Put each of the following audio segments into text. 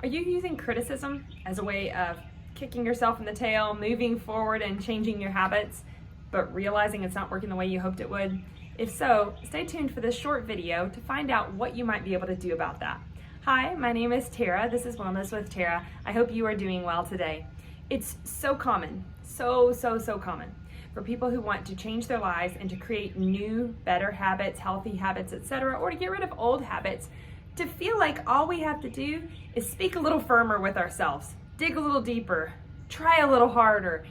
Are you using criticism as a way of kicking yourself in the tail, moving forward and changing your habits, but realizing it's not working the way you hoped it would? If so, stay tuned for this short video to find out what you might be able to do about that. Hi, my name is Tara. This is Wellness with Tara. I hope you are doing well today. It's so common, so common for people who want to change their lives and to create new, better habits, healthy habits, etc., or to get rid of old habits, to feel like all we have to do is speak a little firmer with ourselves, dig a little deeper, try a little harder.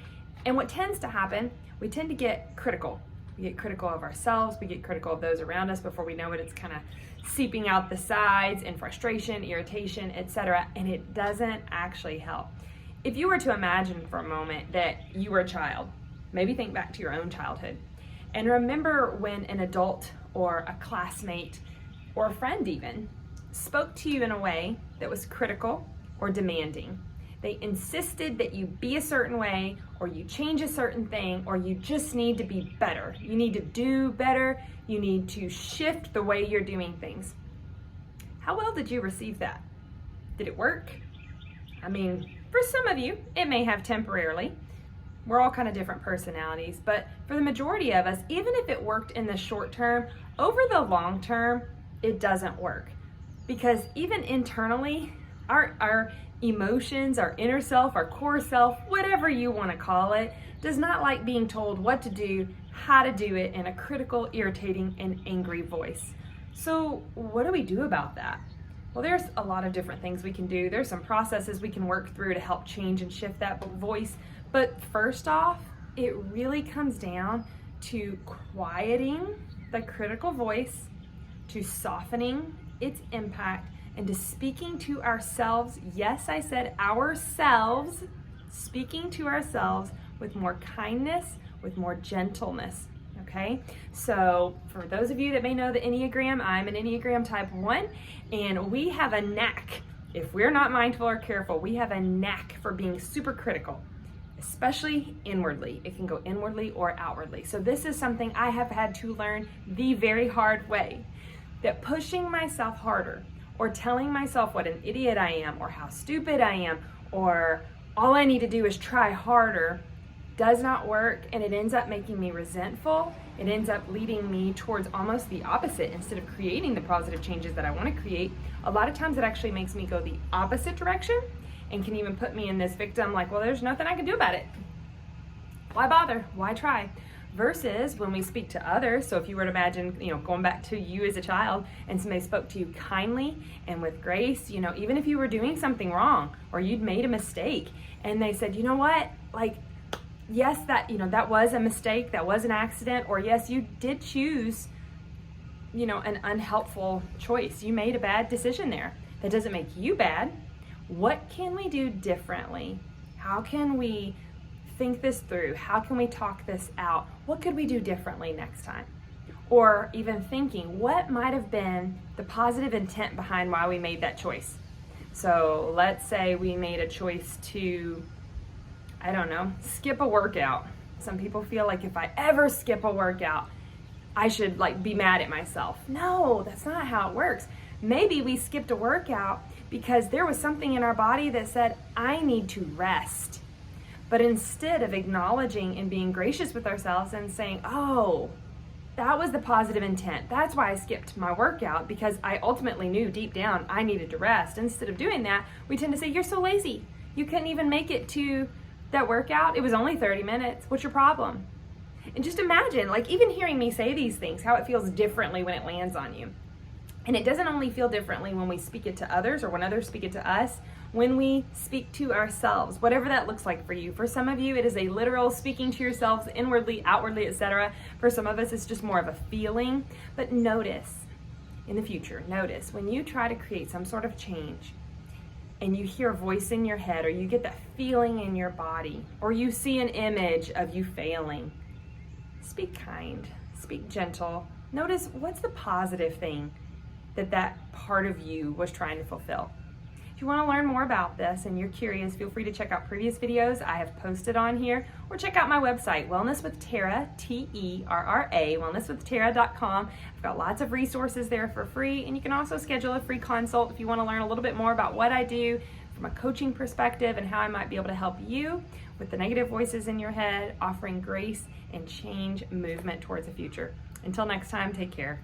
And what tends to happen, we tend to get critical. We get critical of ourselves, we get critical of those around us. Before we know it, it's kind of seeping out the sides in frustration, irritation, etc., and it doesn't actually help. If you were to imagine for a moment that you were a child, maybe think back to your own childhood, and remember when an adult or a classmate or a friend even spoke to you in a way that was critical or demanding. They insisted that you be a certain way, or you change a certain thing, or you just need to be better. You need to do better. You need to shift the way you're doing things. How well did you receive that? Did it work? I mean, for some of you, it may have temporarily. We're all kind of different personalities, but for the majority of us, even if it worked in the short term, over the long term, it doesn't work. Because even internally, our emotions, our inner self, our core self, whatever you want to call it, does not like being told what to do, how to do it in a critical, irritating, and angry voice. So what do we do about that? Well, there's a lot of different things we can do. There's some processes we can work through to help change and shift that voice. But first off, it really comes down to quieting the critical voice, to softening its impact, and to speaking to ourselves. Yes, I said ourselves, speaking to ourselves with more kindness, with more gentleness. Okay, so for those of you that may know the Enneagram, I'm an Enneagram type 1, and we have a knack, if we're not mindful or careful, we have a knack for being super critical, especially inwardly. It can go inwardly or outwardly. So this is something I have had to learn the very hard way, that pushing myself harder or telling myself what an idiot I am or how stupid I am or all I need to do is try harder does not work, and it ends up making me resentful. It ends up leading me towards almost the opposite. Instead of creating the positive changes that I want to create, a lot of times it actually makes me go the opposite direction and can even put me in this victim, like, well, there's nothing I can do about it. Why bother? Why try? Versus when we speak to others, so if you were to imagine, going back to you as a child and somebody spoke to you kindly and with grace, even if you were doing something wrong or you'd made a mistake and they said, you know what, like, yes, that was a mistake, that was an accident, or yes, you did choose, an unhelpful choice. You made a bad decision there. That doesn't make you bad. What can we do differently? How can we think this through? How can we talk this out? What could we do differently next time? Or even thinking, what might have been the positive intent behind why we made that choice? So let's say we made a choice to, I don't know, skip a workout. Some people feel like if I ever skip a workout, I should be mad at myself. No, that's not how it works. Maybe we skipped a workout because there was something in our body that said, I need to rest. But instead of acknowledging and being gracious with ourselves and saying, oh, that was the positive intent. That's why I skipped my workout, because I ultimately knew deep down I needed to rest. Instead of doing that, we tend to say, you're so lazy. You couldn't even make it to that workout. It was only 30 minutes. What's your problem? And just imagine, even hearing me say these things, how it feels differently when it lands on you. And it doesn't only feel differently when we speak it to others or when others speak it to us, when we speak to ourselves, whatever that looks like for you. For some of you, it is a literal speaking to yourselves inwardly, outwardly, etc. For some of us, it's just more of a feeling. But notice, in the future, when you try to create some sort of change and you hear a voice in your head, or you get that feeling in your body, or you see an image of you failing, speak kind, speak gentle. Notice, what's the positive thing that part of you was trying to fulfill? If you want to learn more about this and you're curious, feel free to check out previous videos I have posted on here, or check out my website, Wellness with Tara, T-E-R-R-A, wellnesswithtara.com. I've got lots of resources there for free, and you can also schedule a free consult if you want to learn a little bit more about what I do from a coaching perspective and how I might be able to help you with the negative voices in your head, offering grace and change movement towards the future. Until next time, take care.